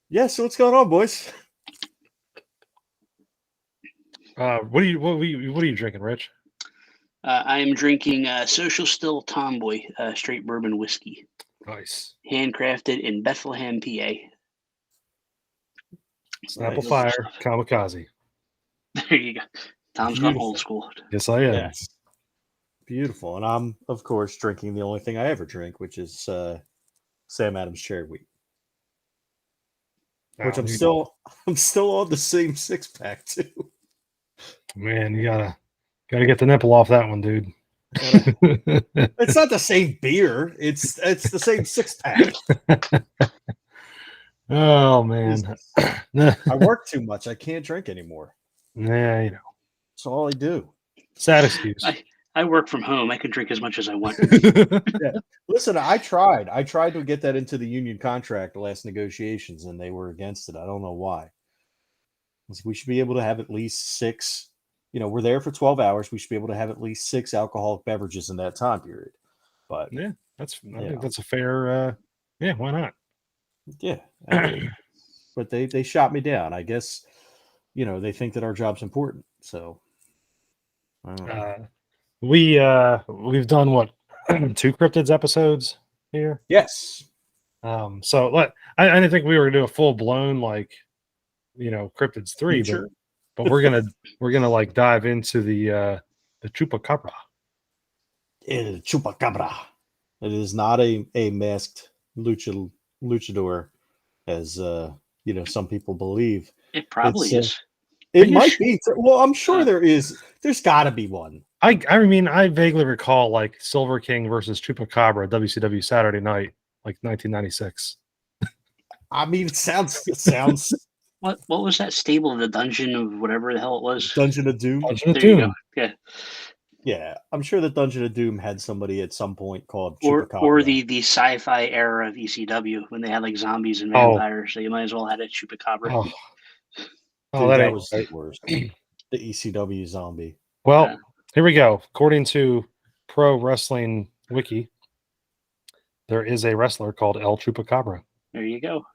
Yeah. So what's going on, boys? What are you drinking, Rich? I am drinking Social Still Tomboy straight bourbon whiskey, Nice. handcrafted in Bethlehem, PA. Snapple Nice. Fire Kamikaze. There you go. Tom's gone old Beautiful. school. Yes, I am. Yes. Beautiful. And I'm, of course, drinking the only thing I ever drink, which is Sam Adams cherry wheat. Which Oh, I'm still on the same 6-pack too. man, you gotta get the nipple off that one, dude. It's not the same beer. It's the same 6-pack. Oh man. I work too much. I can't drink anymore. Yeah, That's all I do. sad excuse. I work from home. I can drink as much as I want. Yeah. Listen, I tried. I tried to get that into the union contract the last negotiations, and they were against it. I don't know why. We should be able to have at least 6. We're there for 12 hours. We should be able to have at least 6 alcoholic beverages in that time period. But Yeah, I think that's a fair. Yeah, why not? yeah, but they shot me down. I guess they think that our job's important. So I don't know. We've done what 2 cryptids episodes here. Yes. So I didn't think we were gonna do a full blown cryptids 3, but we're gonna like dive into the Chupacabra. El Chupacabra. It is not a masked luchador, as some people believe. It probably is. It might be. Well, I'm sure there is. There's got to be one. I mean, I vaguely recall like Silver King versus Chupacabra WCW Saturday Night, like 1996. I mean, it sounds. What was that stable? The Dungeon of whatever the hell it was. Dungeon of Doom. Dungeon of There Doom. you go. Yeah. Yeah, I'm sure the Dungeon of Doom had somebody at some point called Chupacabra. Chupacabra. Or the sci-fi era of ECW when they had like zombies and vampires. So you might as well have a Chupacabra. Dude, that was the worst. The ECW zombie. Well, here we go. According to Pro Wrestling Wiki, there is a wrestler called El Chupacabra. There you go.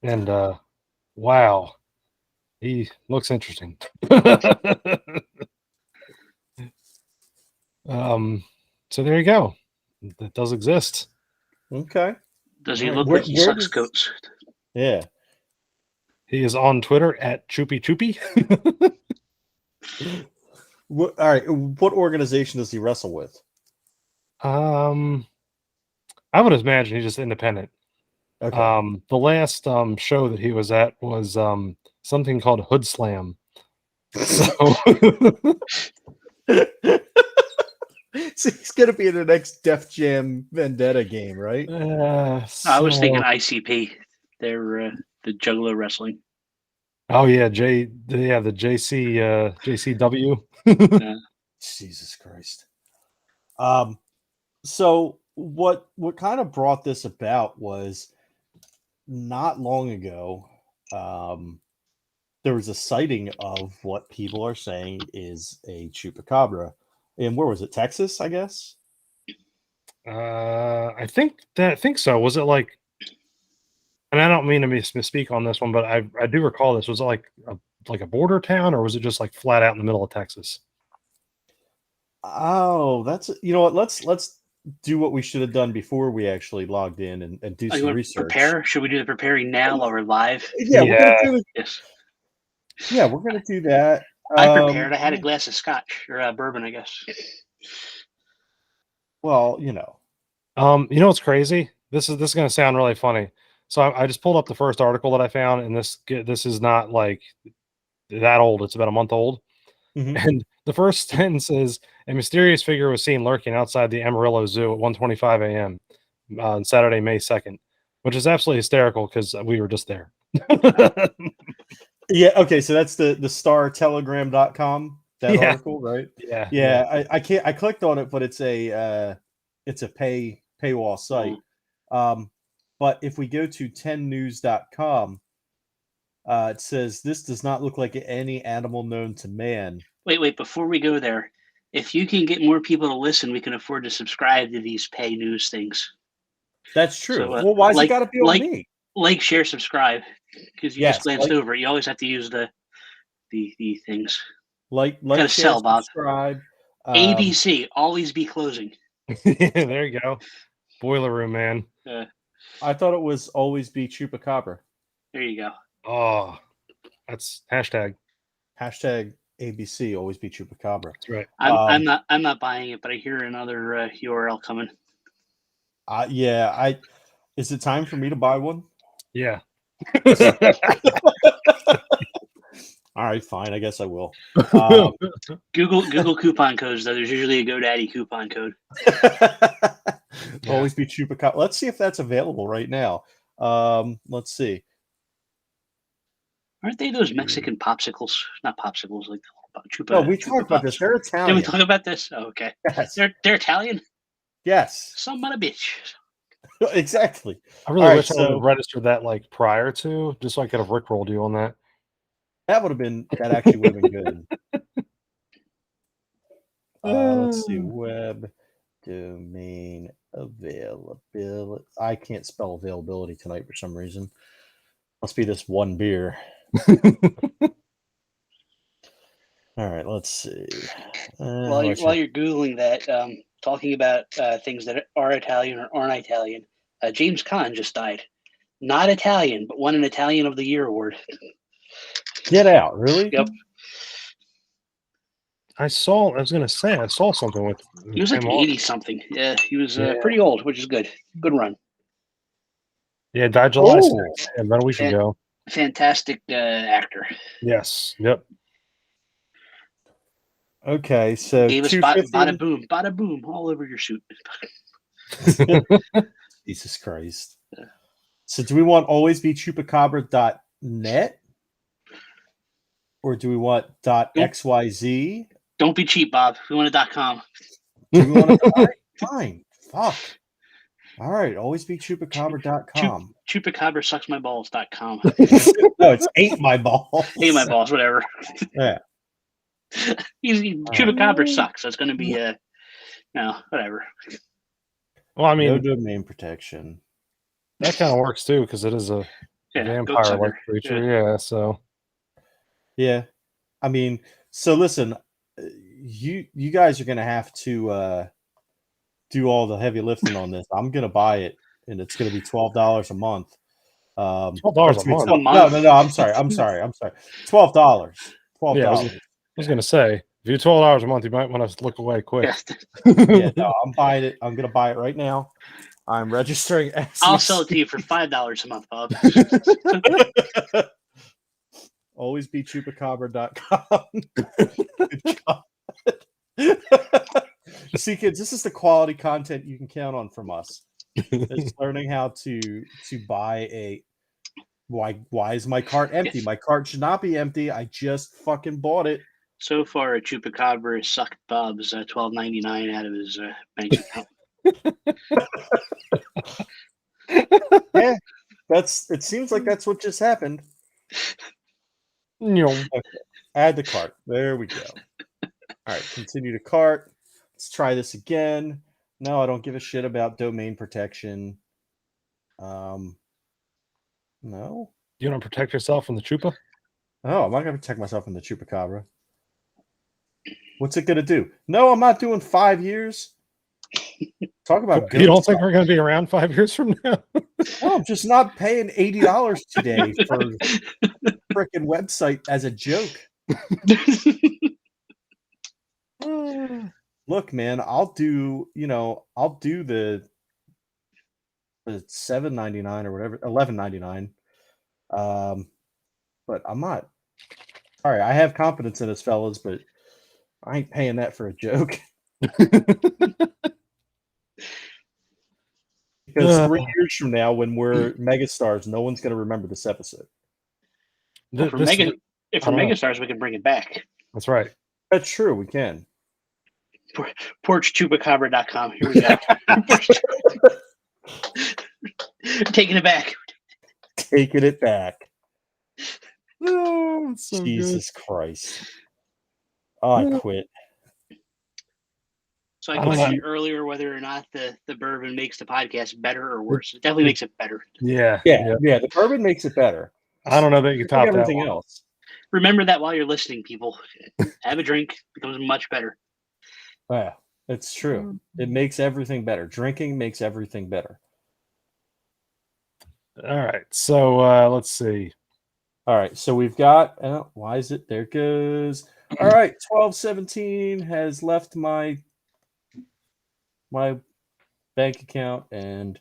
And wow, he looks interesting. So there you go. That does exist. Okay. Does he look like he sucks goats? Yeah. He is on Twitter at Choopy Choopy. All right. What organization does he wrestle with? I would imagine he's just independent. Okay. The last show that he was at was something called Hood Slam. So so he's gonna be in the next Def Jam Vendetta game, right? I was thinking ICP. They're the Juggalo Wrestling. Oh yeah, the JCW. Jesus Christ. So what kind of brought this about was not long ago, there was a sighting of what people are saying is a Chupacabra. And where was it? Texas, I guess. I think so. Was it like? And I don't mean to misspeak on this one, but I do recall this. Was it like a border town, or was it just like flat out in the middle of Texas? Oh, that's what. Let's do what we should have done before we actually logged in and do some research. Prepare? Should we do the preparing now while we're live? Yeah, we're gonna do it. Yes. Yeah, we're gonna do that. I prepared. I had a glass of scotch or bourbon, I guess. Well, what's crazy? This is going to sound really funny. So I just pulled up the first article that I found, and this is not like that old. It's about a month old. Mm-hmm. And the first sentence is, a mysterious figure was seen lurking outside the Amarillo Zoo at 1:25 a.m. On Saturday, May 2nd, which is absolutely hysterical because we were just there. Yeah. Okay. So that's the startelegram.com article, right? Yeah. Yeah. I can't. I clicked on it, but it's a paywall site. But if we go to 10news.com, it says this does not look like any animal known to man. Wait. Before we go there, if you can get more people to listen, we can afford to subscribe to these pay news things. That's true. So, Well, why's it got to be on me? Like, share, subscribe, because you Yes, just glanced over it. You always have to use the things. Like, Gotta share, sell, Bob. subscribe. A.B.C. Always be closing. There you go. Boiler room, man. I thought it was always be Chupacabra. There you go. Oh, that's hashtag. Hashtag A.B.C. Always be Chupacabra. That's right. I'm not buying it, but I hear another URL coming. Yeah. Is it time for me to buy one? Yeah. All right, fine. I guess I will. Google coupon codes, though. There's usually a GoDaddy coupon code. Always be Chupacabra. Let's see if that's available right now. Let's see. Aren't they those Mexican popsicles? Not popsicles, like Chupa. No, we Chupa talked about Pops. this. They're Italian. Did we talk about this? Oh, okay. Yes. They're Italian? Yes. Son of a bitch. Exactly. I really All wish right, I would have registered that like prior to, just so I could have rickrolled you on that. That actually would have been good. Let's see. Web domain availability. I can't spell availability tonight for some reason. Must be this one beer. All right, let's see. While you're Googling that, talking about things that are Italian or aren't Italian, James Caan just died. Not Italian, but won an Italian of the Year award. Get out, really? Yep. I was going to say, I saw something with He was like 80-something. Yeah, he was pretty old, which is good. Good run. Yeah, died July 6th, about a week ago. Fantastic actor. Yes. Yep. Okay, so gave us bada boom, all over your suit. Jesus Christ. So do we want always be chupacabra.net? Or do we want .xyz? Don't be cheap, Bob. We want a .com. Do we want to buy? Fine. Fuck. All right. Always be chupacabra.com. Chupacabra-sucks-my-balls.com. No, it's ate my balls. Ate my balls, whatever. Yeah. Chupacabra sucks. So it's going to be no, whatever. Well, I mean, no domain protection. That kind of works too because it is a vampire-like creature. Yeah. So. Yeah, I mean, so listen, you guys are gonna have to do all the heavy lifting on this. I'm gonna buy it, and it's gonna be $12 a month. $12 a month. No. I'm sorry. $12. Yeah, I was gonna say, if you're $12 a month, you might want to look away quick. Yeah, no, I'm buying it. I'm gonna buy it right now. I'm registering. I'll sell it to you for $5 a month, Bob. Always be chupacabra.com. See, kids, this is the quality content you can count on from us. It's learning how to buy a. Why is my cart empty? Yes. My cart should not be empty. I just fucking bought it. So far, a Chupacabra has sucked Bob's $12.99 out of his bank account. Yeah, it seems like that's what just happened. Okay. Add the cart. There we go. All right, continue to cart. Let's try this again. No, I don't give a shit about domain protection. No. You want to protect yourself from the Chupa? Oh, I'm not going to protect myself from the Chupacabra. What's it going to do? No, I'm not doing 5 years. Talk about you don't think we're going to be around 5 years from now? No, I'm just not paying $80 today for freaking website as a joke. Look, man, I'll do the $7.99 or whatever, $11.99. But I'm not. Sorry, I have confidence in us, fellas, but I ain't paying that for a joke. Because 3 years from now, when we're megastars, no one's going to remember this episode. Well, if we're megastars, we can bring it back. That's right. That's true. We can. PorchChupacabra.com. Here we go. Taking it back. Taking it back. Oh, so Jesus Christ. Oh, I quit. So I questioned earlier whether or not the bourbon makes the podcast better or worse. It definitely makes it better. Yeah. The bourbon makes it better. I don't know that you can top everything that else. Remember that while you're listening, people. Have a drink. Becomes much better. Yeah, it's true. It makes everything better. Drinking makes everything better. All right. So let's see. All right. So we've got, why is it? There it goes. All right. 1217 has left my bank account, and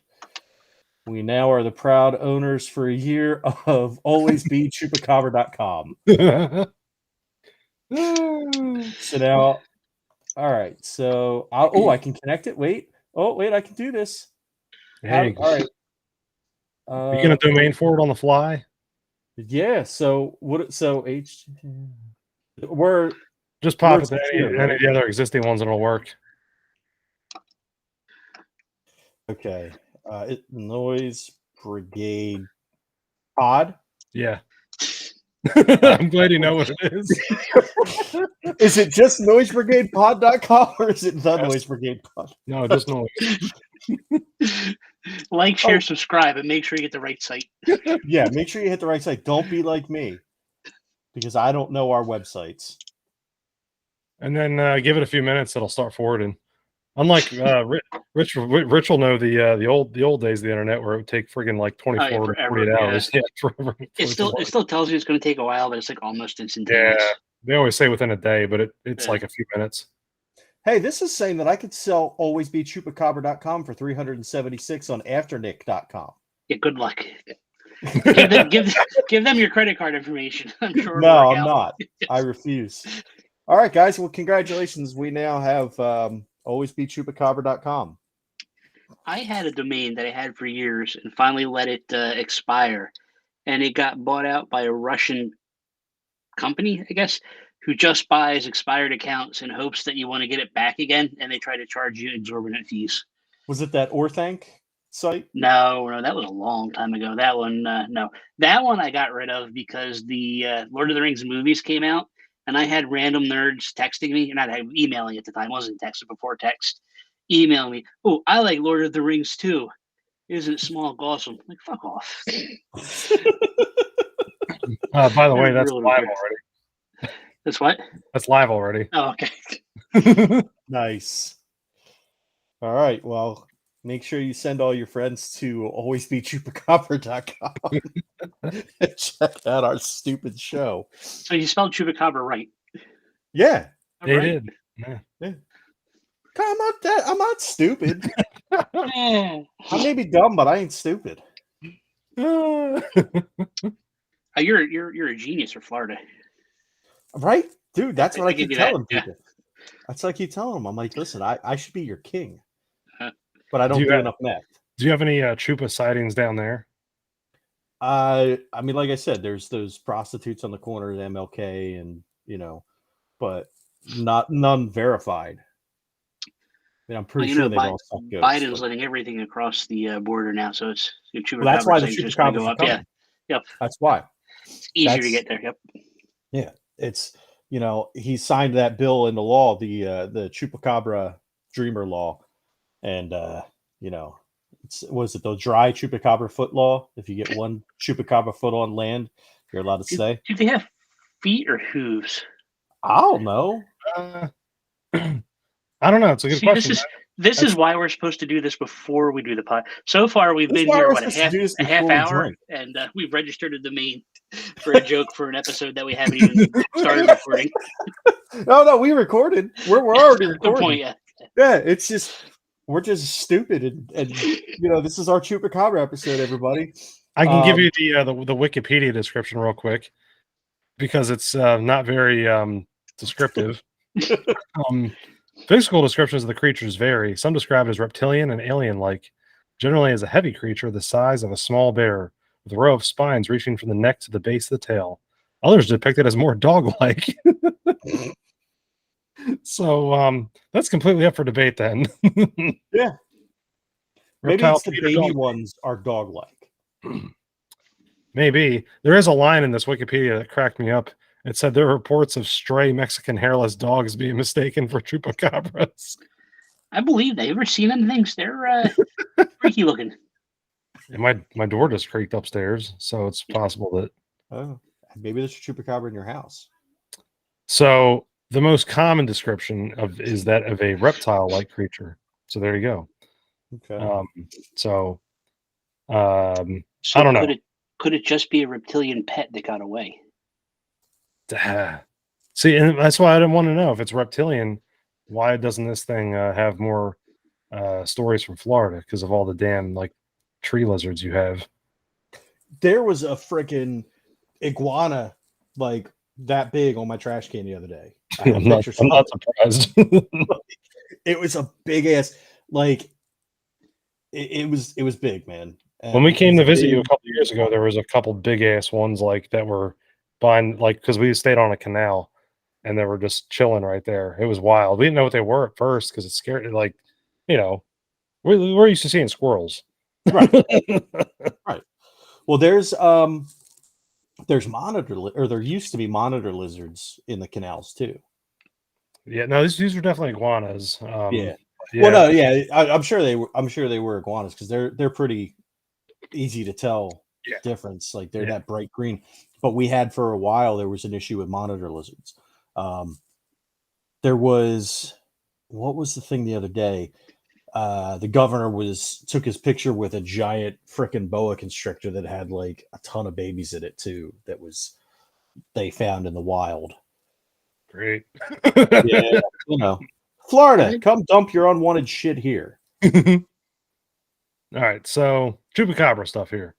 we now are the proud owners for a year of alwaysbechupacabra.com. So now, all right. So, I can connect it. Wait. Oh, wait. I can do this. Hey, all right. Are you going to domain forward on the fly? Yeah. So we're just pop it to any of the other existing ones and it'll work. Okay. Noise Brigade Pod. Yeah. I'm glad you know what it is. Is it just noisebrigadepod.com or is it the Noise Brigade Pod? No, just noise. Like, share, subscribe, and make sure you get the right site. Yeah, make sure you hit the right site. Don't be like me, because I don't know our websites. And then give it a few minutes; it'll start forwarding. Unlike Rich will know the old days of the internet where it would take friggin' like 24 to 48 hours. Yeah, forever. It still tells you it's going to take a while, but it's like almost instantaneous. Yeah, they always say within a day, but it's like a few minutes. Hey, this is saying that I could sell alwaysbechupacabra.com for $376 on afternick.com. Yeah, good luck. give them your credit card information. I'm sure. No, I'm not. I refuse. All right, guys. Well, congratulations. We now have alwaysbechupacabra.com. I had a domain that I had for years and finally let it expire, and it got bought out by a Russian company, I guess, who just buys expired accounts in hopes that you want to get it back again, and they try to charge you exorbitant fees. Was it that Orthanc site? No, that was a long time ago. That one, no. That one I got rid of because the Lord of the Rings movies came out, and I had random nerds texting me, and I had emailing at the time. It wasn't texting before text. Email me, oh, I like Lord of the Rings too. Isn't Smaug awesome? Like, fuck off. By the way, that's live already. That's what? That's live already. Oh, okay. Nice. All right. Well, make sure you send all your friends to alwaysbechupacabra.com and check out our stupid show. So you spelled Chupacabra right? Yeah. They did. Yeah. I'm not stupid. I may be dumb, but I ain't stupid. You're a genius for Florida. Right? Dude, that's what I keep telling people. That's what I keep telling them. I'm like, listen, I should be your king. But I don't do enough meth. Do you have any Chupa sightings down there? I mean, like I said, there's those prostitutes on the corner of MLK and, but none verified. I mean, I'm pretty sure they all suck ghosts. Biden's letting everything across the border now, so it's that's why the Chupacabra go up. Yeah. Yep. That's why. It's easier to get there. Yep. Yeah. It's, he signed that bill into law, the Chupacabra Dreamer law. And, was it the dry Chupacabra foot law? If you get one Chupacabra foot on land, you're allowed to stay. Do they have feet or hooves? I don't know. I don't know. It's a good question. This is why we're supposed to do this before we do the pod. So far, we've been here, a half hour, and we've registered a domain for a joke for an episode that we haven't even started recording. No, we recorded. We're already recording. Good point, yeah. Yeah, it's just, we're just stupid. And this is our Chupacabra episode, everybody. I can give you the Wikipedia description real quick because it's not very descriptive. Physical descriptions of the creatures vary. Some describe it as reptilian and alien-like, generally as a heavy creature the size of a small bear, with a row of spines reaching from the neck to the base of the tail. Others depict it as more dog-like. So that's completely up for debate then. Yeah. Maybe it's the baby ones are dog-like. Maybe. There is a line in this Wikipedia that cracked me up. It said there are reports of stray Mexican hairless dogs being mistaken for chupacabras. I believe that. You ever seen them things? They're freaky looking. And my door just creaked upstairs, so it's possible that. Oh, maybe there's a chupacabra in your house. So the most common description is that of a reptile-like creature. So there you go. Okay. So So I don't know. Could it just be a reptilian pet that got away? See, and that's why I didn't want to know if it's reptilian. Why doesn't this thing have more stories from Florida because of all the damn like tree lizards you have? There was a freaking iguana like that big on my trash can the other day. I have I'm not pictures of it. surprised. It was a big ass, like it was big, man. When we And came it's to visit you a big. couple years ago, there was a couple big ass ones like that were behind, like because we stayed on a canal and they were just chilling right there. It was wild. We didn't know what they were at first because it scared. Like, you know, we're used to seeing squirrels. Right. Right. Well, there's monitor or there used to be monitor lizards in the canals too. Yeah, no, these were definitely iguanas. Yeah. Yeah. Well, no, yeah, I'm sure they were. I'm sure they were iguanas because they're pretty easy to tell Yeah. difference. Like they're Yeah. that bright green. But we had for a while there was an issue with monitor lizards. There was what was the thing the other day? The governor took his picture with a giant freaking boa constrictor that had like a ton of babies in it too. That was they found in the wild. Great. Yeah, Florida, come dump your unwanted shit here. All right, so Chupacabra stuff here.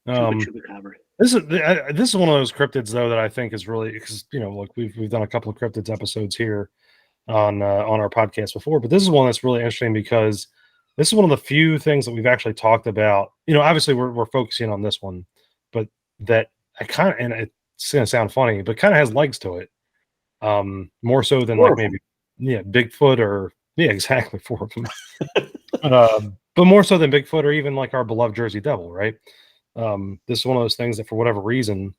Chupacabra. This is one of those cryptids though that I think is really because look we've done a couple of cryptids episodes here on our podcast before, but this is one that's really interesting because this is one of the few things that we've actually talked about. Obviously we're focusing on this one, but that I kind of, and it's going to sound funny, but kind of has legs to it. More so than like maybe Bigfoot or exactly 4 of them. But more so than Bigfoot or even like our beloved Jersey Devil, right? This is one of those things that for whatever reason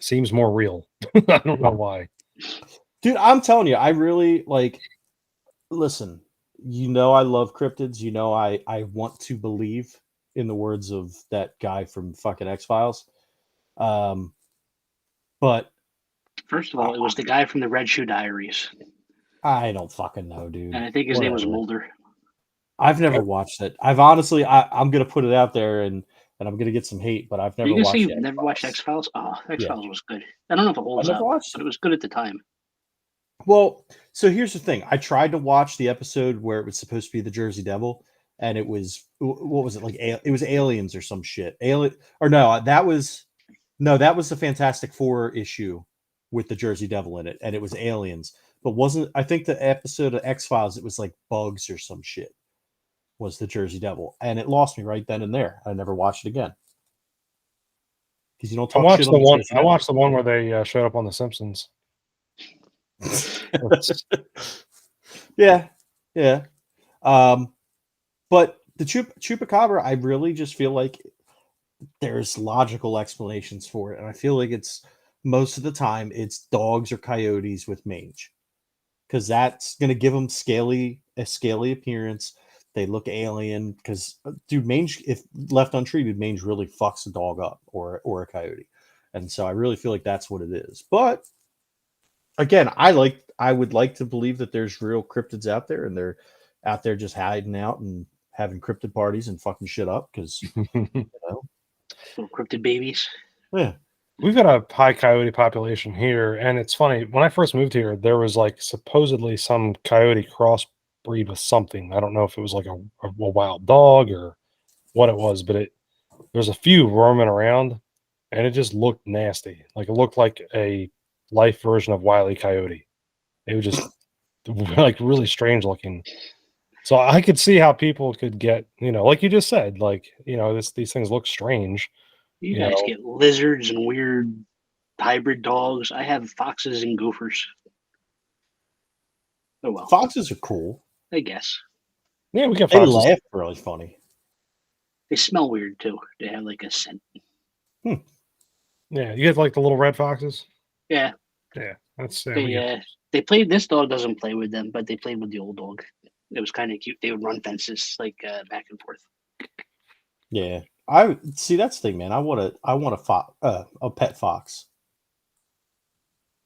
seems more real. I don't know why. Dude, I'm telling you, I really listen, I love cryptids. I want to believe in the words of that guy from fucking X-Files. But first of all, it was the guy from the Red Shoe Diaries. I don't fucking know, dude. And I think his name was Mulder. I've never watched it. I've honestly, I'm gonna put it out there, and I'm gonna get some hate, but I've never watched. You've never watched X-Files? Oh, X-Files was good. I don't know if it holds up, but it was good at the time. Well, so here's the thing. I tried to watch the episode where it was supposed to be the Jersey Devil, and it was what was it like? It was aliens or some shit. That was the Fantastic Four issue with the Jersey Devil in it, and it was aliens. But wasn't I think the episode of X-Files? It was like bugs or some shit. Was the Jersey Devil, and it lost me right then and there. I never watched it again because you don't talk shit on the Jersey Devil. I watched the one where they showed up on The Simpsons. Yeah. But the Chupacabra, I really just feel like there's logical explanations for it, and I feel like it's most of the time it's dogs or coyotes with mange, because that's going to give them a scaly appearance. They look alien because, dude, mange, if left untreated, mange really fucks a dog up or a coyote, and so I really feel like that's what it is. But again, I would like to believe that there's real cryptids out there, and they're out there just hiding out and having cryptid parties and fucking shit up because little cryptid babies. Yeah. We've got a high coyote population here, and it's funny. When I first moved here, there was like supposedly some coyote crossbreed with something. I don't know if it was like a wild dog or what it was, but there's a few roaming around, and it just looked nasty. Like it looked like a life version of Wile E. Coyote. It was just like really strange looking. So I could see how people could get, like you just said, like these things look strange. You guys get lizards and weird hybrid dogs. I have foxes and gophers. Oh well. Foxes are cool. I guess. Yeah, we get They foxes. laugh really funny. They smell weird too. They have like a scent. Yeah, you get like the little red foxes. Yeah. Yeah, that's They played. This dog doesn't play with them, but they played with the old dog. It was kind of cute. They would run fences like back and forth. Yeah, I see. That's the thing, man. I want a pet fox,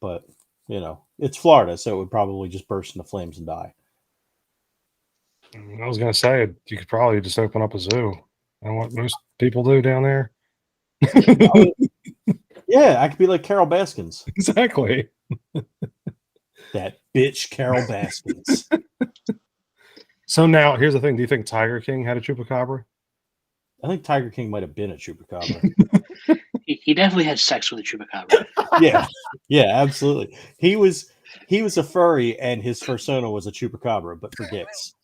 but it's Florida, so it would probably just burst into flames and die. I was gonna say you could probably just open up a zoo, and what most people do down there. Yeah, I could be like Carol Baskins. Exactly. That bitch, Carol Baskins. So now here's the thing: do you think Tiger King had a chupacabra? I think Tiger King might have been a chupacabra. He definitely had sex with a chupacabra. Yeah, absolutely. He was a furry, and his persona was a chupacabra, but for dicks.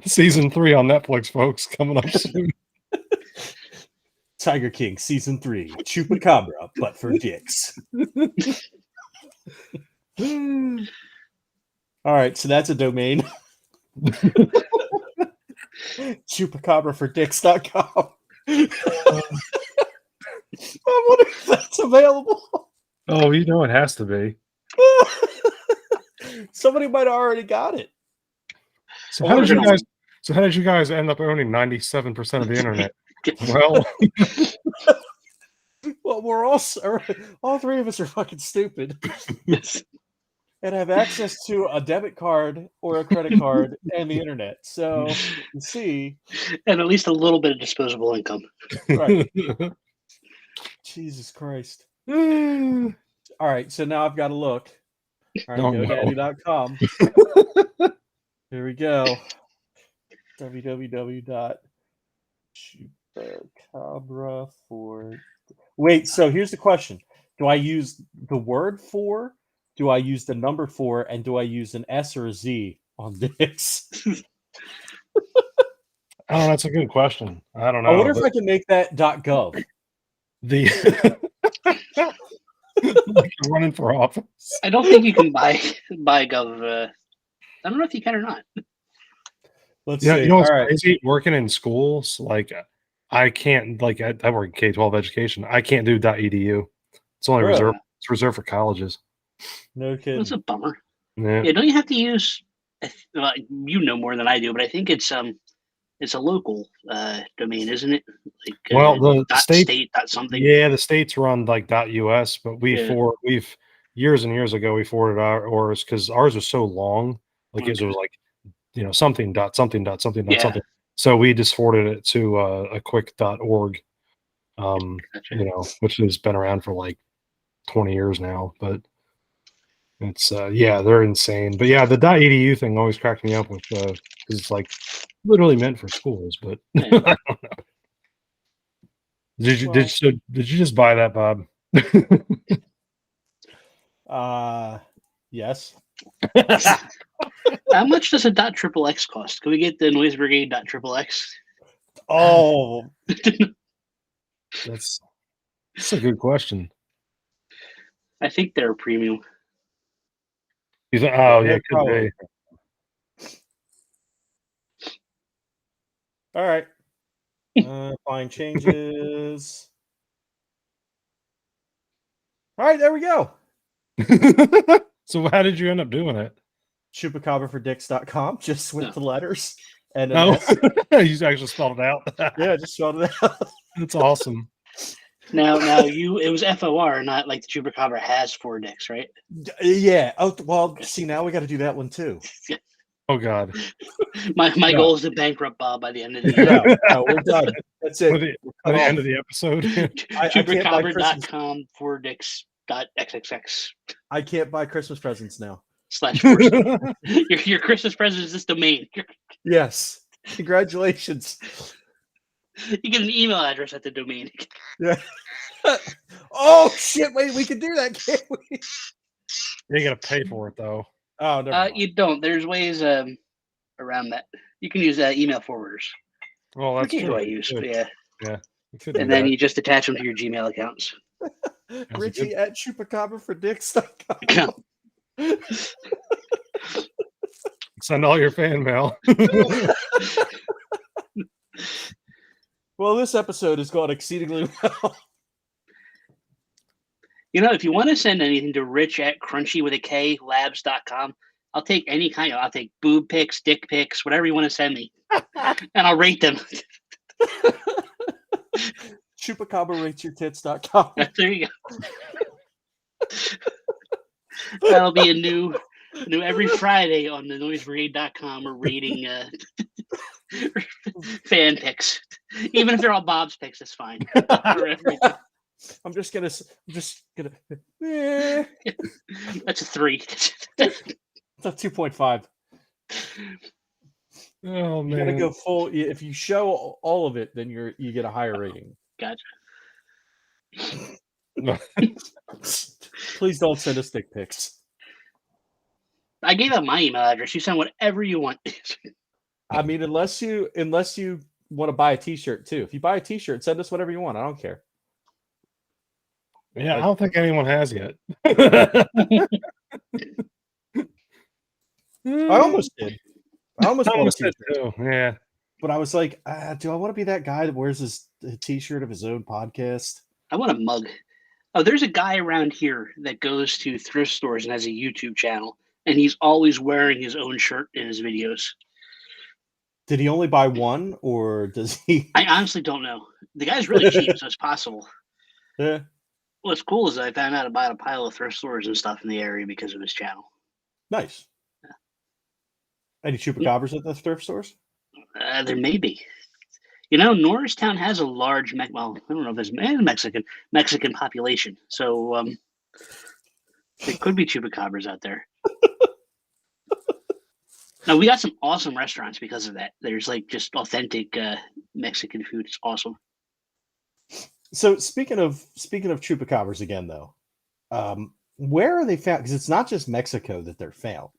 Season 3 on Netflix, folks, coming up soon. Tiger King season 3, Chupacabra, but for dicks. All right, so that's a domain. Chupacabrafordicks.com. I wonder if that's available. Oh, it has to be. Somebody might have already got it. So how did you guys end up owning 97% of the internet? Well, we're all three of us are fucking stupid. Yes. And have access to a debit card or a credit card and the internet. So you see, and at least a little bit of disposable income. Right. Jesus Christ. All right, so now I've got to look. All right, GoDaddy.com. Here we go. www.chupacabra for. Wait, so here's the question. Do I use the word for? Do I use the number 4? And do I use an S or a Z on dicks? Oh, that's a good question. I don't know. I wonder if I can make that .gov. Like you're running for office. I don't think you can buy Gov. I don't know if you can or not. Let's see. You know what's All right. crazy? Working in schools, like I can't. Like I work in K-12 education. I can't do .edu. It's only reserved. It's reserved for colleges. No kidding. That's a bummer. Yeah. Don't you have to use? You know more than I do, but I think it's a local domain, isn't it? Like the state something. Yeah, the states run like .us, but we've years and years ago we forwarded ours because ours was so long. Like it was like something. So we just forwarded it to a quick.org, Gotcha. which has been around for like 20 years now. But it's they're insane. But yeah, the .edu thing always cracked me up with because it's like literally meant for schools. But I don't know. Did you just buy that, Bob? Yes. How much does a .XXX cost? Can we get the Noise Brigade .XXX? Oh, that's a good question. I think they're premium. You think? Oh yeah, could be. All right. Find changes. All right, there we go. So how did you end up doing it? Chupacabrafordicks.com, just with the letters. And you actually spelled it out. Yeah, just spelled it out. That's awesome. Now it was FOR, not like the Chupacabra has 4 dicks, right? Yeah. Oh well, see, now we got to do that one too. Oh God. My goal is to bankrupt Bob by the end of the year. No, we're done. That's it. By the end of the episode. Chupacabra.com 4dicks.xxx. I can't buy Christmas presents now. /4. Your Christmas present is this domain. Yes. Congratulations. You get an email address at the domain. Yeah. Oh shit! Wait, we can do that, can't we? You gotta pay for it though. Oh, never mind. You don't. There's ways around that. You can use email forwarders. Well, that's true. I use, yeah. And then you just attach them to your Gmail accounts. Richie at chupacabrafordicks.com. Send all your fan mail. Well, this episode has gone exceedingly well. If you want to send anything to rich at crunchy with a K labs.com, I'll take any kind. I'll take boob pics, dick pics, whatever you want to send me, and I'll rate them. ChupacabraRatesYourTits.com. There you go. That'll be a new every Friday on the noisebrigade.com. We're rating fan picks, even if they're all Bob's picks. That's fine. I'm just gonna. That's a 3. It's a 2.5. Oh man, you gotta go full. If you show all of it, then you get a higher rating. Gotcha. Please don't send us dick pics. I gave out my email address. You send whatever you want. I mean, unless you want to buy a T-shirt too. If you buy a T-shirt, send us whatever you want. I don't care. Yeah, I don't think anyone has yet. I almost did. I almost bought a T-shirt too. Yeah, but I was like, do I want to be that guy that wears a T-shirt of his own podcast? I want a mug. Oh, there's a guy around here that goes to thrift stores and has a YouTube channel, and he's always wearing his own shirt in his videos. Did he only buy one, or does he? I honestly don't know. The guy's really cheap, so it's possible. Yeah. What's cool is I found out about a pile of thrift stores and stuff in the area because of his channel. Nice. Yeah. Any chupacabras at the thrift stores? There may be. You know, Norristown has a large, I don't know if it's Mexican population. So there could be chupacabras out there. Now, we got some awesome restaurants because of that. There's like just authentic Mexican food. It's awesome. So speaking of chupacabras again, though, where are they found? Because it's not just Mexico that they're found.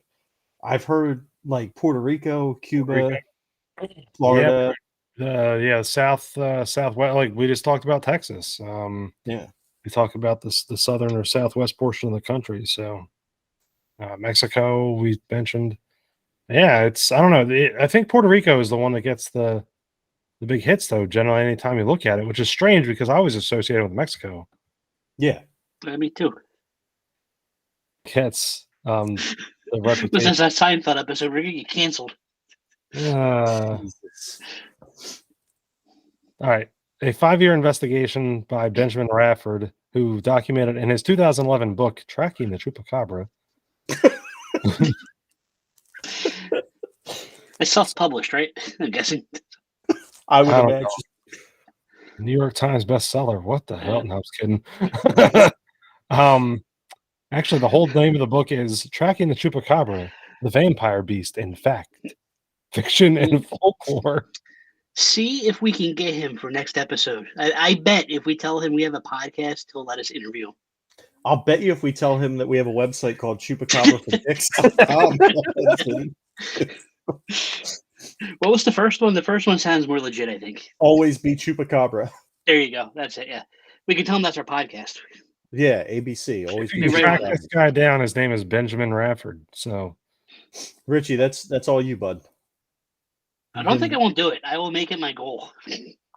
I've heard like Puerto Rico, Cuba, Florida. Southwest. Like we just talked about Texas. Yeah, we talked about the southern or southwest portion of the country. So Mexico, we mentioned. Yeah, it's I don't know. I think Puerto Rico is the one that gets the big hits, though. Generally, anytime you look at it, which is strange because I always associate it with Mexico. Yeah, me too. Gets the reputation. But since that Seinfeld episode, we're gonna get canceled. All right. A 5-year investigation by Benjamin Rafford, who documented in his 2011 book, Tracking the Chupacabra. It's self-published, right? I'm guessing. I would imagine. Know. New York Times bestseller. What the hell? No, I was kidding. Actually, the whole name of the book is Tracking the Chupacabra, the Vampire Beast in Fact, Fiction, and Folklore. See if we can get him for next episode. I bet if we tell him we have a podcast, he'll let us interview him. I'll bet you if we tell him that we have a website called ChupacabraForDicks.com. What was the first one? The first one sounds more legit, I think. Always be Chupacabra. There you go. That's it. Yeah. We can tell him that's our podcast. Yeah, A.B.C. Always be track this guy down. His name is Benjamin Rafford. So, Richie, that's all you, bud. I don't think I won't do it. I will make it my goal.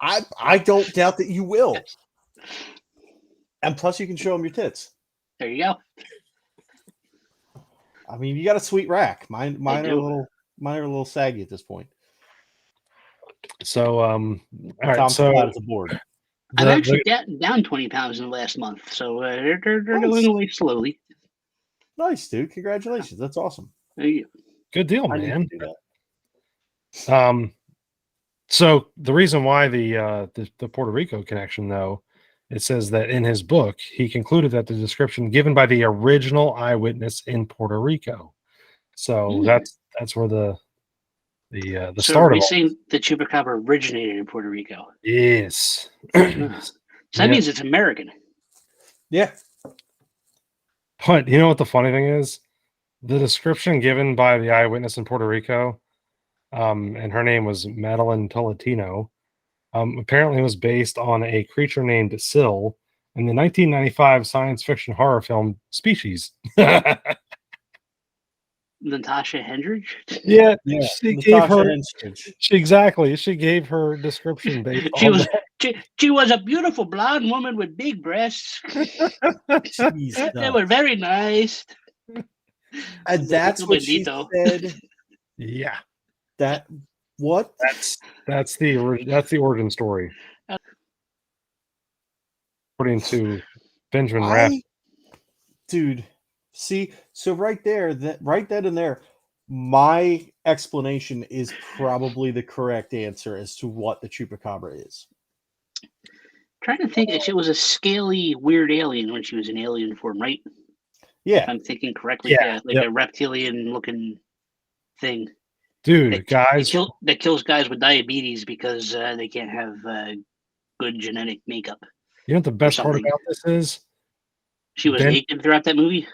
I don't doubt that you will. Yes. And plus, you can show him your tits. There you go. I mean, you got a sweet rack. Mine are a little saggy at this point. So, all right. Tom's so flat as a board. I'm actually down 20 pounds in the last month, so they're going away slowly. Nice, dude. Congratulations. That's awesome. There you go. Good deal, man. So the reason why the Puerto Rico connection, though, it says that in his book he concluded that the description given by the original eyewitness in Puerto Rico. So that's where the start of it. Saying the Chupacabra originated in Puerto Rico. Yes. So that means it's American. Yeah. But you know what the funny thing is? The description given by the eyewitness in Puerto Rico, and her name was Madeline Tolentino, apparently was based on a creature named Syl in the 1995 science fiction horror film Species. Natasha Hendridge? Yeah. She gave her description based she was a beautiful blonde woman with big breasts. They were very nice. And that's what she Bendito. said. Yeah, That what? that's the origin story, according to Benjamin Raff. Dude, see, so right there, right then and there, my explanation is probably the correct answer as to what the Chupacabra is. Trying to think, it was a scaly, weird alien when she was in alien form, right? Yeah, If I'm thinking correctly. Yeah, Yeah, like yep. a reptilian-looking thing. Dude, guys, That kills guys with diabetes because they can't have good genetic makeup. you know what the best part something. about this is? She was naked throughout that movie?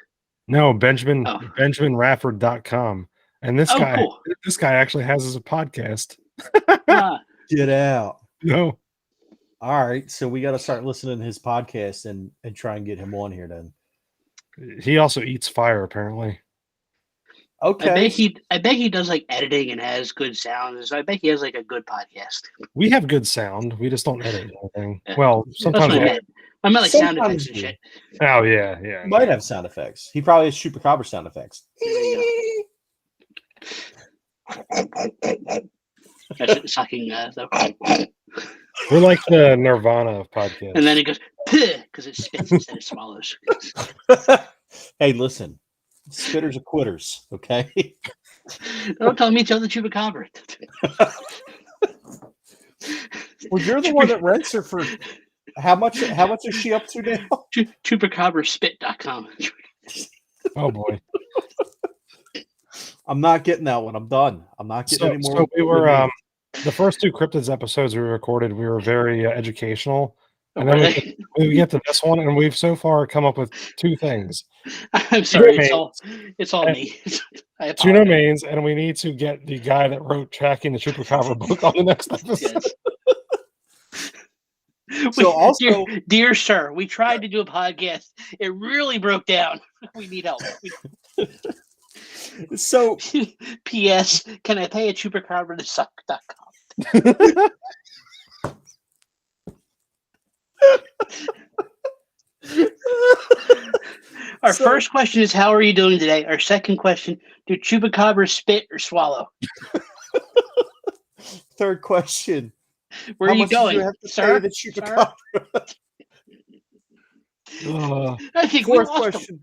No, BenjaminRafford.com. And this Cool. guy actually has his podcast. Get out. No. All right, so we got to start listening to his podcast and try and get him on here then. He also eats fire, apparently. Okay. I bet he does like editing and has good sounds. I bet he has like a good podcast. We have good sound. We just don't edit anything. Yeah. Well, sometimes That's what I meant. I meant like sound effects and shit. Oh yeah. He might have sound effects. He probably has Chupacabra sound effects. That's sucking though. We're like the Nirvana of podcasts. And then it goes because it spits instead of swallows. Hey, listen, spitters are quitters. Okay. Don't tell me to tell the Chupacabra. Well, you're the one that rents her for how much? How much is she up to now? Chupacabraspit.com. Oh boy. I'm not getting that one. I'm done. I'm not getting any more. So we were the first 2 cryptids episodes we recorded. We were very educational, and then we get to this one, and we've so far come up with 2 things. I'm sorry. It's all me. Juno Mains, and we need to get the guy that wrote Tracking the Chupacabra book on the next episode. Yes. So also, dear sir, we tried to do a podcast. It really broke down. We need help. So, P.S. Can I pay a Chupacabra to suck.com? Our first question is, how are you doing today? Our second question, do Chupacabras spit or swallow? Third question, where are you going, do you have to sir? pay the Chupacabra? I think Fourth question,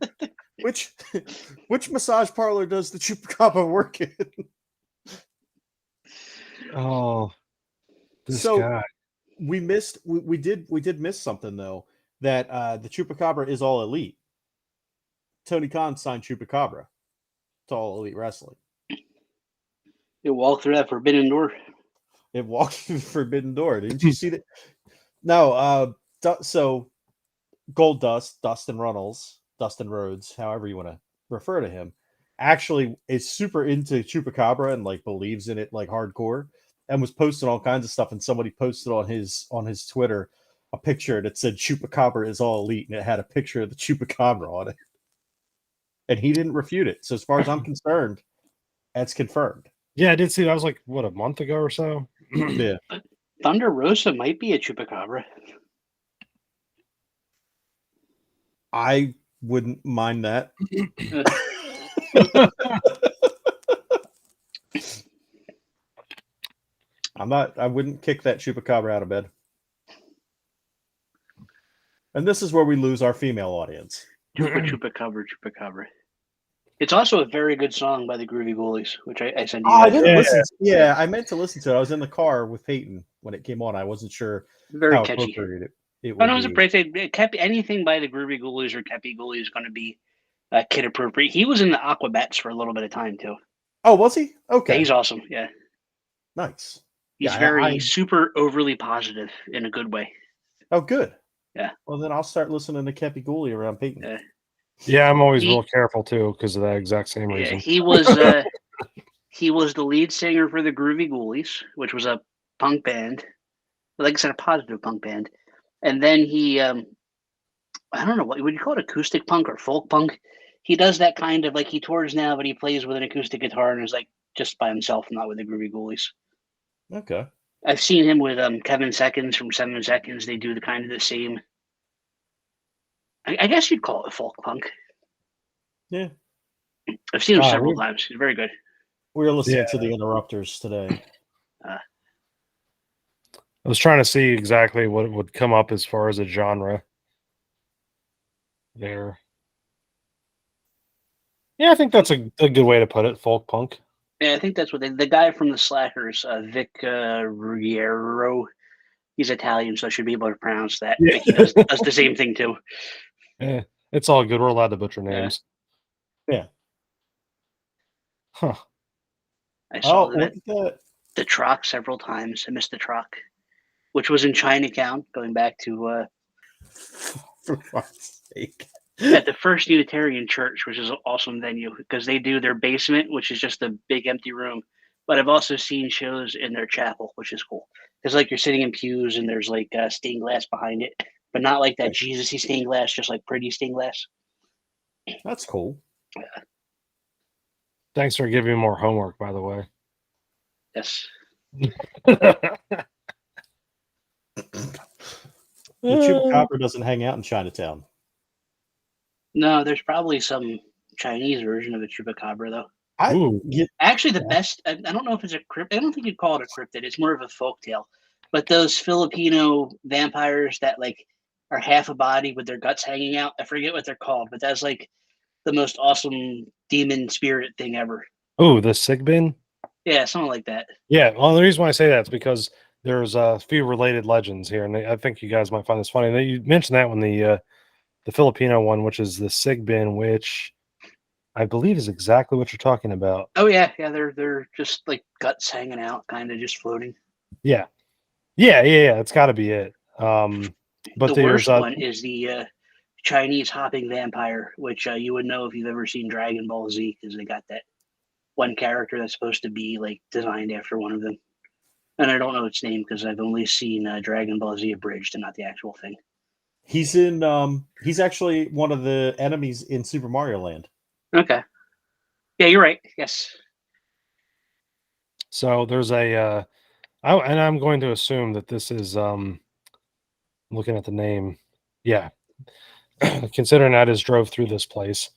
which massage parlor does the Chupacabra work in? Oh, this so guy. We did miss something though, that the Chupacabra is all elite. Tony Khan signed Chupacabra to All Elite Wrestling. It walked through that forbidden door. It walked through the forbidden door. Didn't you see that? No. So Gold Dust, Dustin Runnels, Dustin Rhodes, however you want to refer to him, actually is super into Chupacabra and like believes in it like hardcore, and was posting all kinds of stuff. And somebody posted on his Twitter a picture that said Chupacabra is all elite, and it had a picture of the Chupacabra on it. And he didn't refute it. So as far as I'm concerned, that's confirmed. Yeah, I did see that. Was like, what, a month ago or so? Yeah. Thunder Rosa might be a Chupacabra. I wouldn't mind that. I wouldn't kick that Chupacabra out of bed. And this is where we lose our female audience. Chupacabra. It's also a very good song by the Groovy Ghoulies, which I sent you. I didn't listen. Yeah, I meant to listen to it. I was in the car with Peyton when it came on. I wasn't sure very how catchy. appropriate it I was afraid anything by the Groovy Ghoulies or Kepi Ghoulies is going to be kid appropriate. He was in the Aquabats for a little bit of time too. Oh, was he? Okay. Yeah, he's awesome. Yeah. Nice. He's very super overly positive in a good way. Oh, good. Yeah. Well, then I'll start listening to Kepi Ghoulie around Peyton. Yeah. Yeah, I'm always real careful too because of that exact same reason. He was he was the lead singer for the Groovy Ghoulies, which was a punk band. Like I said, a positive punk band. And then he I don't know, what would you call it, acoustic punk or folk punk? He does that kind of, like, he tours now, but he plays with an acoustic guitar and is like just by himself, not with the Groovy Ghoulies. Okay. I've seen him with Kevin Seconds from 7 Seconds. They do the kind of the same. I guess you'd call it folk punk. Yeah. I've seen him several times. He's very good. We were listening to the Interrupters today. I was trying to see exactly what would come up as far as a genre there. Yeah, I think that's a good way to put it, folk punk. Yeah, I think that's what the guy from the Slackers, Vic Ruggiero, he's Italian, so I should be able to pronounce that. Yeah. But he does the same thing too. Yeah, it's all good. We're allowed to butcher names. Yeah. Huh. I saw look at that. The Troc several times. I missed the Troc, which was in Chinatown, going back to For fuck's sake. at the First Unitarian Church, which is an awesome venue because they do their basement, which is just a big empty room. But I've also seen shows in their chapel, which is cool. Because like you're sitting in pews and there's like stained glass behind it, but not like that Jesus-y stained glass, just like pretty stained glass. That's cool. Yeah. Thanks for giving me more homework, by the way. Yes. The Chupacabra doesn't hang out in Chinatown. No, there's probably some Chinese version of a Chupacabra, though. Actually, the best, I don't know if it's a cryptid. I don't think you'd call it a cryptid. It's more of a folktale. But those Filipino vampires that like are half a body with their guts hanging out, I forget what they're called, but that's like the most awesome demon spirit thing ever. Oh, the Sigbin? Yeah, something like that. Yeah, well, the reason why I say that is because there's a few related legends here, and I think you guys might find this funny. You mentioned that one, the Filipino one, which is the Sigbin, which I believe is exactly what you're talking about. Oh yeah, they're just like guts hanging out, kind of just floating. Yeah. It's got to be it. But the worst one is the Chinese hopping vampire, which you would know if you've ever seen Dragon Ball Z, because they got that one character that's supposed to be like designed after one of them. And I don't know its name because I've only seen Dragon Ball Z abridged and not the actual thing. He's in. He's actually one of the enemies in Super Mario Land. Okay. Yeah, you're right. Yes. So there's and I'm going to assume that this is looking at the name. Yeah. Considering I just drove through this place.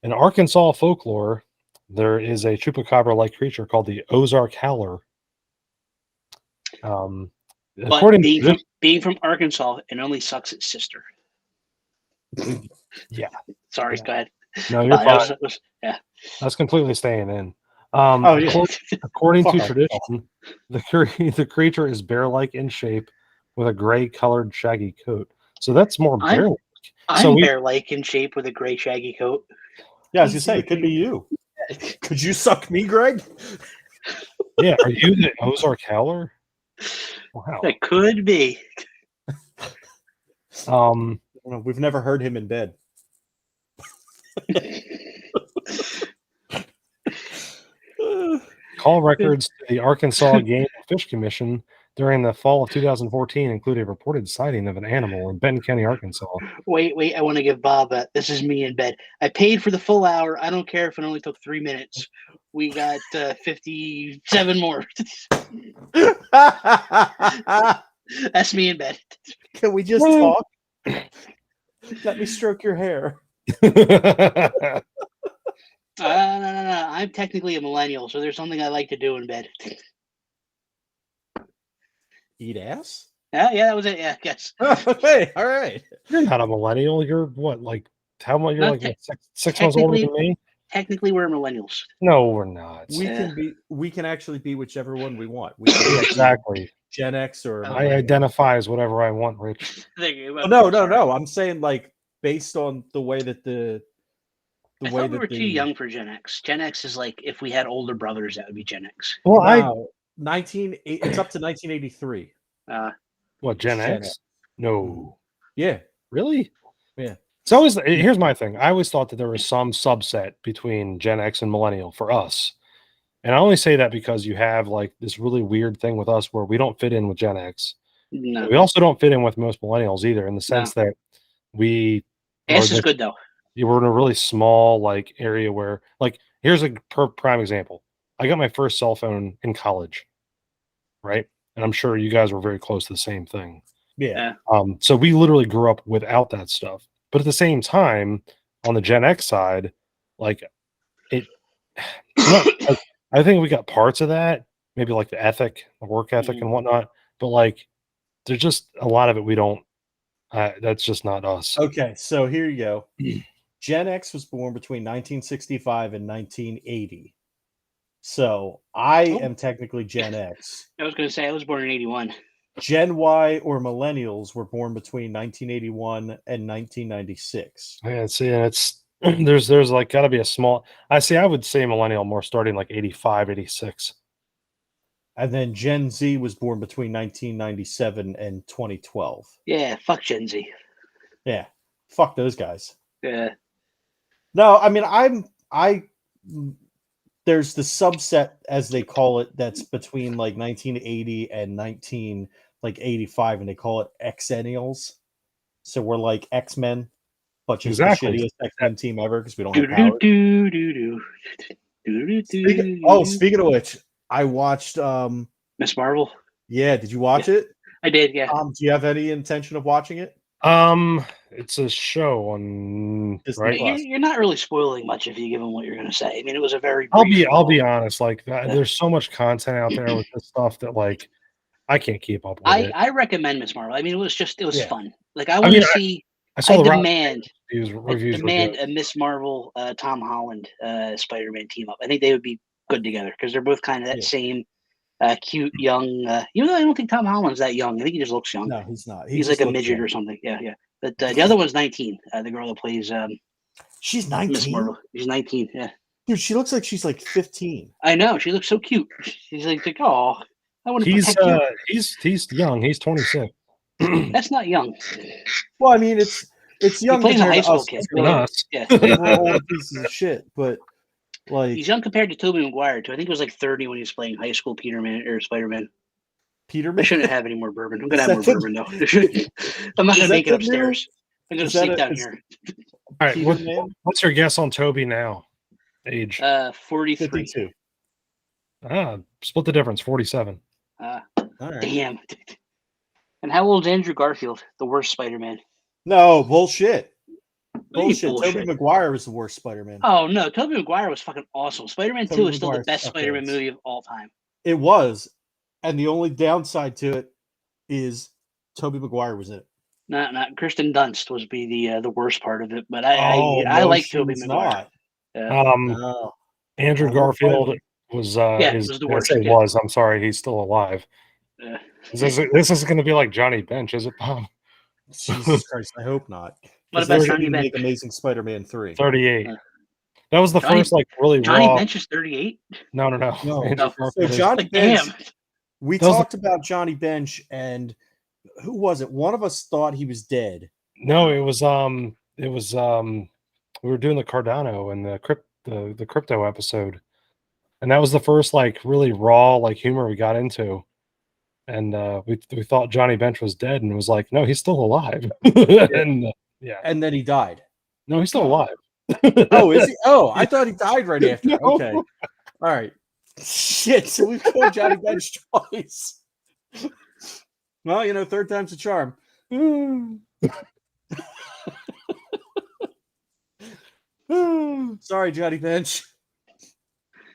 In Arkansas folklore, there is a chupacabra-like creature called the Ozark Howler. But being from Arkansas, it only sucks its sister. Yeah. Sorry, go ahead. No, you're fine. That's completely staying in. According to tradition, the creature is bear-like in shape with a gray-colored shaggy coat. So that's more bear-like. I'm bear-like in shape with a gray shaggy coat. Yeah, I was gonna say it could be you. Could you suck me, Greg? Yeah, are you the Ozark Howler? Wow. That could be. We've never heard him in bed. Call records to the Arkansas Game and Fish Commission during the fall of 2014 include a reported sighting of an animal in Benton County, Arkansas. Wait, I want to give Bob this is me in bed. I paid for the full hour. I don't care if it only took 3 minutes. We got 57 more. That's me in bed. Can we just talk? Let me stroke your hair. No. I'm technically a millennial, so there's something I like to do in bed. Eat ass? Yeah, that was it. Yeah, I guess. Hey, all right. You're not a millennial. You're what? Like how much? You're like six months older than me. Technically, we're millennials. No, we're not. We can actually be whichever one we want. We can exactly. Gen X or I identify as whatever I want, Rich. No. I'm saying like based on the way that I thought we were too young for Gen X. Gen X is like if we had older brothers, that would be Gen X. Well, it's up to 1983. What Gen X? No. Yeah. Really? Yeah. It's always here's my thing. I always thought that there was some subset between Gen X and millennial for us. And I only say that because you have like this really weird thing with us where we don't fit in with Gen X. No. We also don't fit in with most millennials either, in the sense that we S is good though. You were in a really small like area where like here's a prime example. I got my first cell phone in college, right? And I'm sure you guys were very close to the same thing. Yeah. So we literally grew up without that stuff. But at the same time, on the Gen X side, like it. Like, I think we got parts of that, maybe like the ethic, the work ethic, and whatnot. But like, there's just a lot of it we don't. That's just not us. Okay, so here you go. Gen X was born between 1965 and 1980. So I am technically Gen X. I was going to say I was born in 81. Gen Y or millennials were born between 1981 and 1996. Yeah, see, and it's there's like got to be a small. I would say millennial more starting like 85, 86. And then Gen Z was born between 1997 and 2012. Yeah, fuck Gen Z. Yeah, fuck those guys. Yeah. No, I mean there's the subset, as they call it, that's between like 1980 and 1985, and they call it Xennials. So we're like X-Men, but just the shittiest X-Men team ever because we don't have powers. Speaking of which, I watched Miss Marvel. Yeah, did you watch it? I did, yeah. Do you have any intention of watching it? It's a show on Disney Plus. You're not really spoiling much if you give them what you're going to say. I mean, it was a very. I'll be honest. Like, there's so much content out there with this stuff that like I can't keep up with it. I recommend Miss Marvel. I mean, it was Yeah. fun. Like I want to see. I saw the demand reviews a Miss Marvel, Tom Holland, Spider-Man team up. I think they would be good together because they're both kind of that same cute young. Even though I don't think Tom Holland's that young, I think he just looks young. No, he's not. He's like a midget or something. Yeah, yeah. But the other one's 19. The girl that plays she's 19. Miss Marvel. She's 19. Yeah. Dude, she looks like she's like 15. I know. She looks so cute. She's like oh, I want to protect you. He's young. He's 26. That's not young. Well, I mean, it's young. He plays a high school us. kid. Yeah. We're old pieces of shit, but like he's young compared to Tobey Maguire too. I think it was like 30 when he was playing high school Peterman or Spider-Man. Peterman. I shouldn't have any more bourbon. I'm gonna have more bourbon though. I'm not gonna make it upstairs. I'm gonna sleep down here. All right. What's your guess on Toby now? Age? 43. 52. Split the difference. 47. All right. Damn. And how old's Andrew Garfield, the worst Spider-Man? No, bullshit. Bullshit. Bullshit. Tobey Maguire was the worst Spider-Man. Oh no, Tobey Maguire was fucking awesome. Spider-Man 2 is still the best Spider-Man movie of all time. It was. And the only downside to it is Tobey Maguire was in it. Not Kirsten Dunst was the worst part of it, but I like Tobey Maguire. No. Andrew Garfield was was the worst. Was. I'm sorry, he's still alive. This is going to be like Johnny Bench, is it, Bob? Jesus Christ, I hope not. What about Johnny Bench? Make Amazing Spider-Man 3. 38. That was the first like really Johnny raw. Bench is 38. No. So Johnny Bench. We talked about Johnny Bench, and who was it? One of us thought he was dead. No, it was we were doing the Cardano and the crypto episode, and that was the first like really raw like humor we got into. And we thought Johnny Bench was dead, and it was like, no, he's still alive. And and then he died. No, he's still alive. Oh, is he? Oh, I thought he died right after. No. Okay, all right. Shit, so we've killed Johnny Bench twice. Well, third time's a charm. Sorry, Johnny Bench.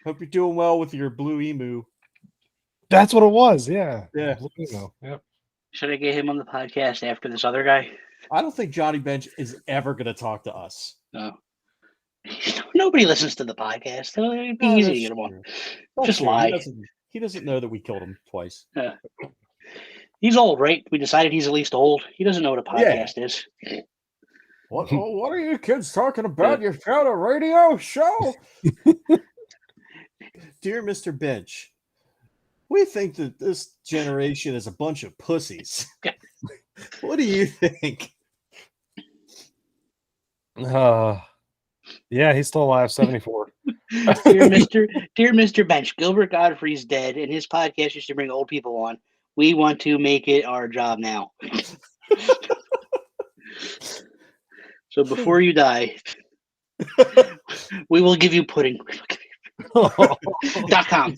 Hope you're doing well with your blue emu. That's what it was. Yeah. Yeah. Yep. Should I get him on the podcast after this other guy? I don't think Johnny Bench is ever going to talk to us. No. Nobody listens to the podcast. It'd be easy to get him on. Just lie. He doesn't know that we killed him twice. Yeah. He's old, right? We decided he's at least old. He doesn't know what a podcast is. What are you kids talking about? You've got a radio show? Dear Mr. Bench, we think that this generation is a bunch of pussies. What do you think? Yeah, he's still alive, 74. Dear Mr. Bench, Gilbert Godfrey's dead, and his podcast used to bring old people on. We want to make it our job now. So before you die, we will give you pudding. .com.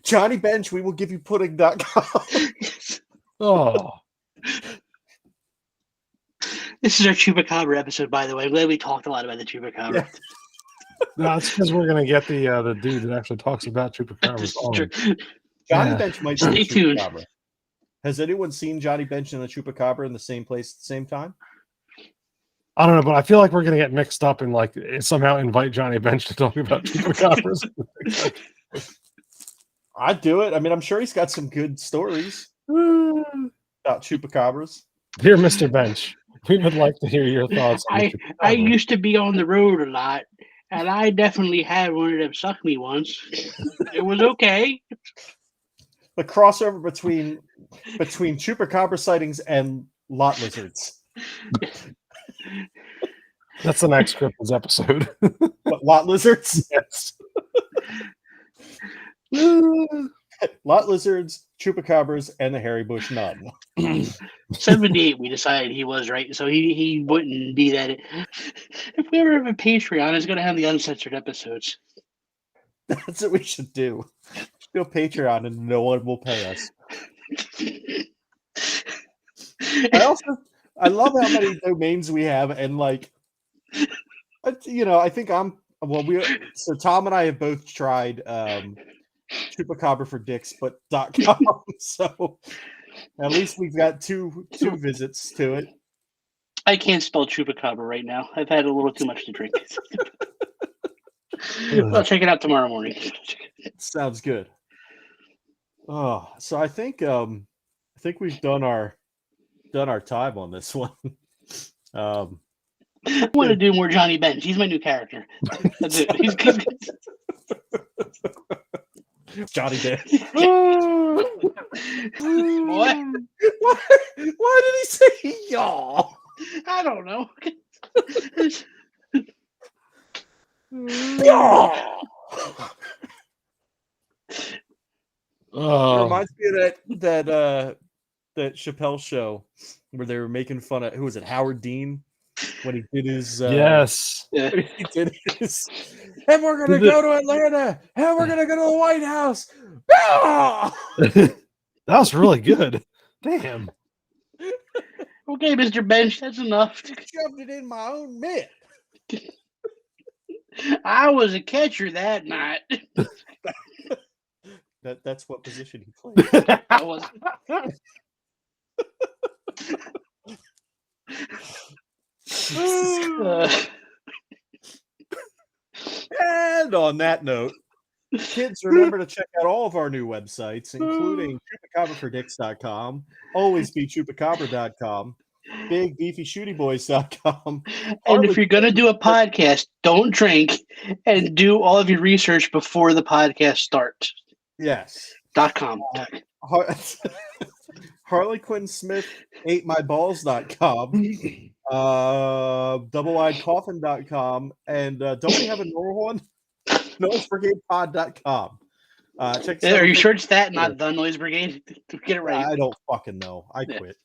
Johnny Bench, we will give you pudding.com. Oh. This is our Chupacabra episode, by the way. I'm glad we talked a lot about the Chupacabra. Yeah. No, it's because we're gonna get the dude that actually talks about Chupacabras This is on. true. Johnny Yeah. Bench might Stay be a tuned. Chupacabra. Has anyone seen Johnny Bench and the Chupacabra in the same place at the same time? I don't know, but I feel like we're gonna get mixed up and like somehow invite Johnny Bench to talk about Chupacabras. I'd do it. I mean, I'm sure he's got some good stories about Chupacabras. Dear Mr. Bench, we would like to hear your thoughts on the I Chupacabra. used to be on the road a lot, and I definitely had one of them suck me once. It was okay. The crossover between Chupacabra sightings and lot lizards. That's the next Cripples episode. What, lot lizards? Yes. Lot lizards, Chupacabras, and the hairy bush nun. 78, we decided he was right, so he wouldn't be that. If we ever have a Patreon, it's going to have the uncensored episodes. That's what we should do. Do a Patreon and no one will pay us. I love how many domains we have, and like, I think so Tom and I have both tried Chupacabra for dicks, but .com. So at least we've got two visits to it. I can't spell Chupacabra right now. I've had a little too much to drink. I'll check it out tomorrow morning. Sounds good. Oh, so I think we've done our time on this one. I want to do more Johnny Bench. He's my new character. That's it. Johnny Bench. What? Why did he say y'all? I don't know. Y'all. It Oh, reminds me of that Chappelle show where they were making fun of, who was it, Howard Dean, when he did his yes. Yeah. he did his, and we're gonna go to Atlanta, and we're gonna go to the White House. Ah! That was really good. Damn. Okay, Mr. Bench, that's enough. Shoved it in my own mitt. I was a catcher that night. That's what position he played. I was. And on that note, kids, remember to check out all of our new websites, including chupacabrafordicks.com, alwaysbechupacabra.com, bigbeefyshootyboys.com. And if you're going to do a podcast, don't drink and do all of your research before the podcast starts. Yes. .com. Harley Quinn Smith ate my balls.com, doubleeyedcoffin.com, and don't we have a normal one? noisebrigadepod.com. Are you sure it's that, not the Noise Brigade? Get it right. I don't fucking know. I quit.